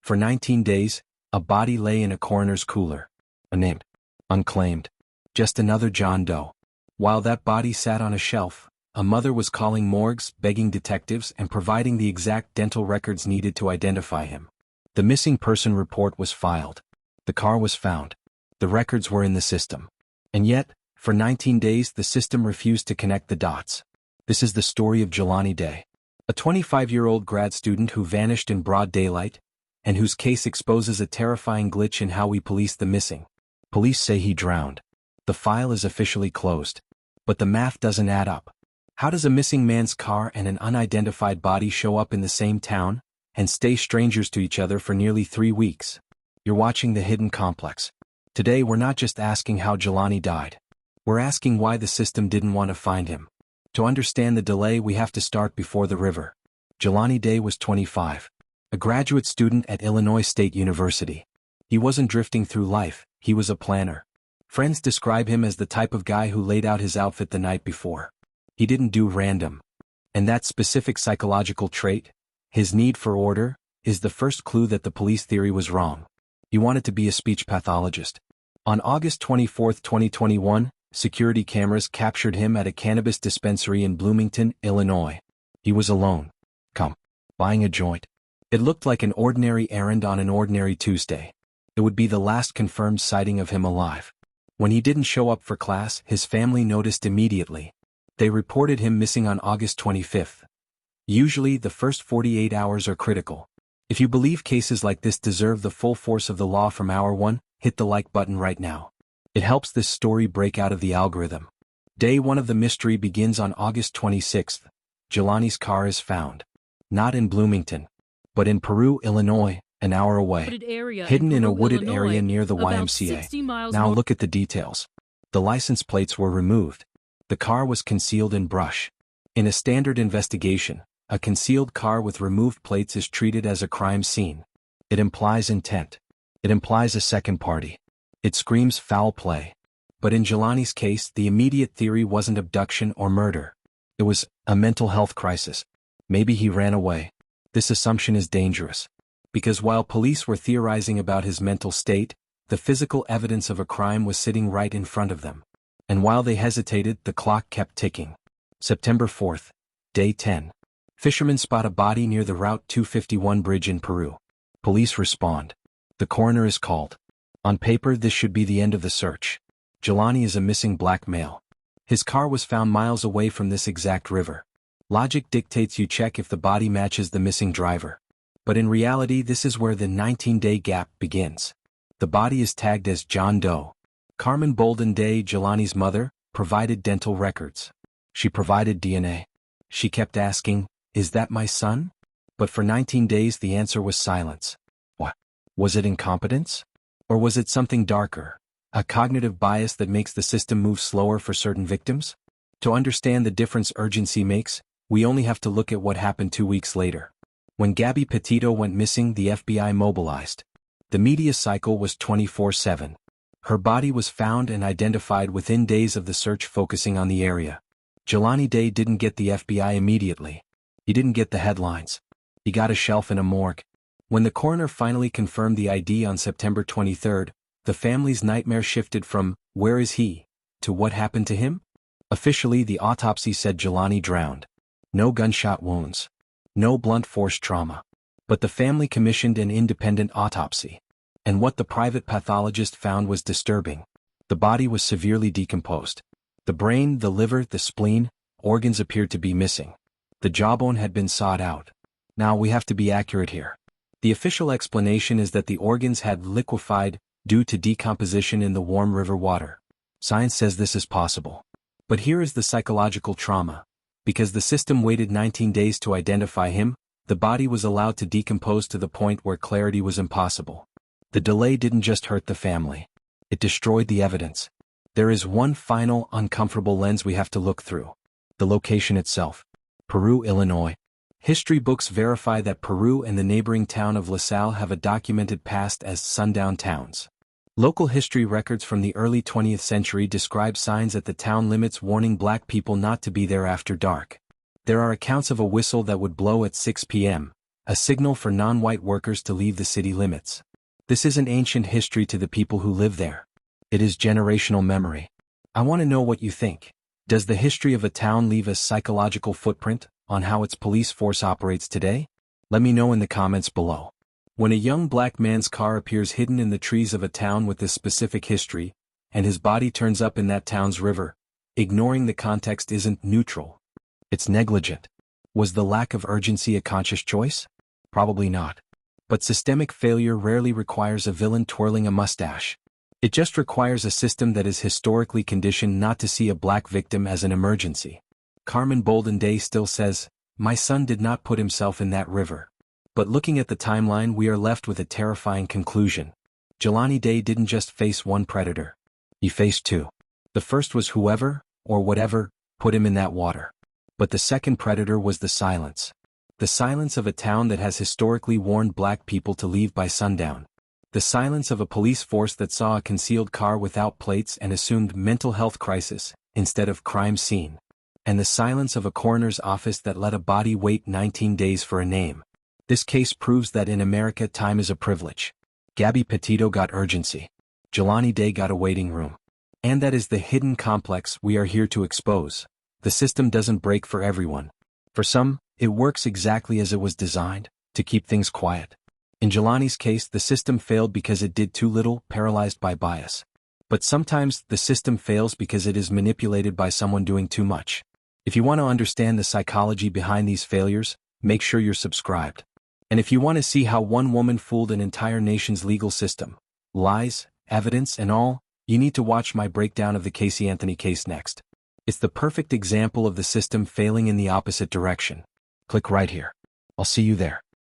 For 19 days, a body lay in a coroner's cooler. Unnamed. Unclaimed. Just another John Doe. While that body sat on a shelf, a mother was calling morgues, begging detectives, and providing the exact dental records needed to identify him. The missing person report was filed. The car was found. The records were in the system. And yet, for 19 days the system refused to connect the dots. This is the story of Jelani Day, a 25-year-old grad student who vanished in broad daylight, and whose case exposes a terrifying glitch in how we police the missing. Police say he drowned. The file is officially closed. But the math doesn't add up. How does a missing man's car and an unidentified body show up in the same town, and stay strangers to each other for nearly 3 weeks? You're watching The Hidden Complex. Today we're not just asking how Jelani died. We're asking why the system didn't want to find him. To understand the delay we have to start before the river. Jelani Day was 25. A graduate student at Illinois State University. He wasn't drifting through life, he was a planner. Friends describe him as the type of guy who laid out his outfit the night before. He didn't do random. And that specific psychological trait, his need for order, is the first clue that the police theory was wrong. He wanted to be a speech pathologist. On August 24, 2021, security cameras captured him at a cannabis dispensary in Bloomington, Illinois. He was alone. Buying a joint. It looked like an ordinary errand on an ordinary Tuesday. It would be the last confirmed sighting of him alive. When he didn't show up for class, his family noticed immediately. They reported him missing on August 25th. Usually, the first 48 hours are critical. If you believe cases like this deserve the full force of the law from Hour 1, hit the like button right now. It helps this story break out of the algorithm. Day 1 of the mystery begins on August 26th. Jelani's car is found. Not in Bloomington, but in Peru, Illinois, an hour away. Hidden in a wooded area near the YMCA. Now look at the details. The license plates were removed. The car was concealed in brush. In a standard investigation, a concealed car with removed plates is treated as a crime scene. It implies intent. It implies a second party. It screams foul play. But in Jelani's case, the immediate theory wasn't abduction or murder. It was a mental health crisis. Maybe he ran away. This assumption is dangerous. Because while police were theorizing about his mental state, the physical evidence of a crime was sitting right in front of them. And while they hesitated, the clock kept ticking. September 4th, day 10. Fishermen spot a body near the Route 251 bridge in Peru. Police respond. The coroner is called. On paper, this should be the end of the search. Jelani is a missing black male. His car was found miles away from this exact river. Logic dictates you check if the body matches the missing driver. But in reality, this is where the 19-day gap begins. The body is tagged as John Doe. Carmen Bolden Day, Jelani's mother, provided dental records. She provided DNA. She kept asking, "Is that my son?" But for 19 days the answer was silence. What? Was it incompetence? Or was it something darker? A cognitive bias that makes the system move slower for certain victims? To understand the difference urgency makes, we only have to look at what happened 2 weeks later. When Gabby Petito went missing, the FBI mobilized. The media cycle was 24/7. Her body was found and identified within days of the search, focusing on the area. Jelani Day didn't get the FBI immediately. He didn't get the headlines. He got a shelf in a morgue. When the coroner finally confirmed the ID on September 23rd, the family's nightmare shifted from, "Where is he?" to "What happened to him?" Officially, the autopsy said Jelani drowned. No gunshot wounds. No blunt force trauma. But the family commissioned an independent autopsy. And what the private pathologist found was disturbing. The body was severely decomposed. The brain, the liver, the spleen, organs appeared to be missing. The jawbone had been sawed out. Now we have to be accurate here. The official explanation is that the organs had liquefied due to decomposition in the warm river water. Science says this is possible. But here is the psychological trauma. Because the system waited 19 days to identify him, the body was allowed to decompose to the point where clarity was impossible. The delay didn't just hurt the family. It destroyed the evidence. There is one final, uncomfortable lens we have to look through. The location itself. Peru, Illinois. History books verify that Peru and the neighboring town of La Salle have a documented past as sundown towns. Local history records from the early 20th century describe signs at the town limits warning black people not to be there after dark. There are accounts of a whistle that would blow at 6 p.m., a signal for non-white workers to leave the city limits. This isn't ancient history to the people who live there. It is generational memory. I want to know what you think. Does the history of a town leave a psychological footprint on how its police force operates today? Let me know in the comments below. When a young black man's car appears hidden in the trees of a town with this specific history, and his body turns up in that town's river, ignoring the context isn't neutral. It's negligent. Was the lack of urgency a conscious choice? Probably not. But systemic failure rarely requires a villain twirling a mustache. It just requires a system that is historically conditioned not to see a black victim as an emergency. Carmen Bolden Day still says, "My son did not put himself in that river." But looking at the timeline, we are left with a terrifying conclusion. Jelani Day didn't just face one predator. He faced two. The first was whoever, or whatever, put him in that water. But the second predator was the silence. The silence of a town that has historically warned black people to leave by sundown. The silence of a police force that saw a concealed car without plates and assumed mental health crisis instead of crime scene. And the silence of a coroner's office that let a body wait 19 days for a name. This case proves that in America time is a privilege. Gabby Petito got urgency. Jelani Day got a waiting room. And that is the hidden complex we are here to expose. The system doesn't break for everyone. For some, it works exactly as it was designed, to keep things quiet. In Jelani's case, the system failed because it did too little, paralyzed by bias. But sometimes, the system fails because it is manipulated by someone doing too much. If you want to understand the psychology behind these failures, make sure you're subscribed. And if you want to see how one woman fooled an entire nation's legal system, lies, evidence, and all, you need to watch my breakdown of the Casey Anthony case next. It's the perfect example of the system failing in the opposite direction. Click right here. I'll see you there.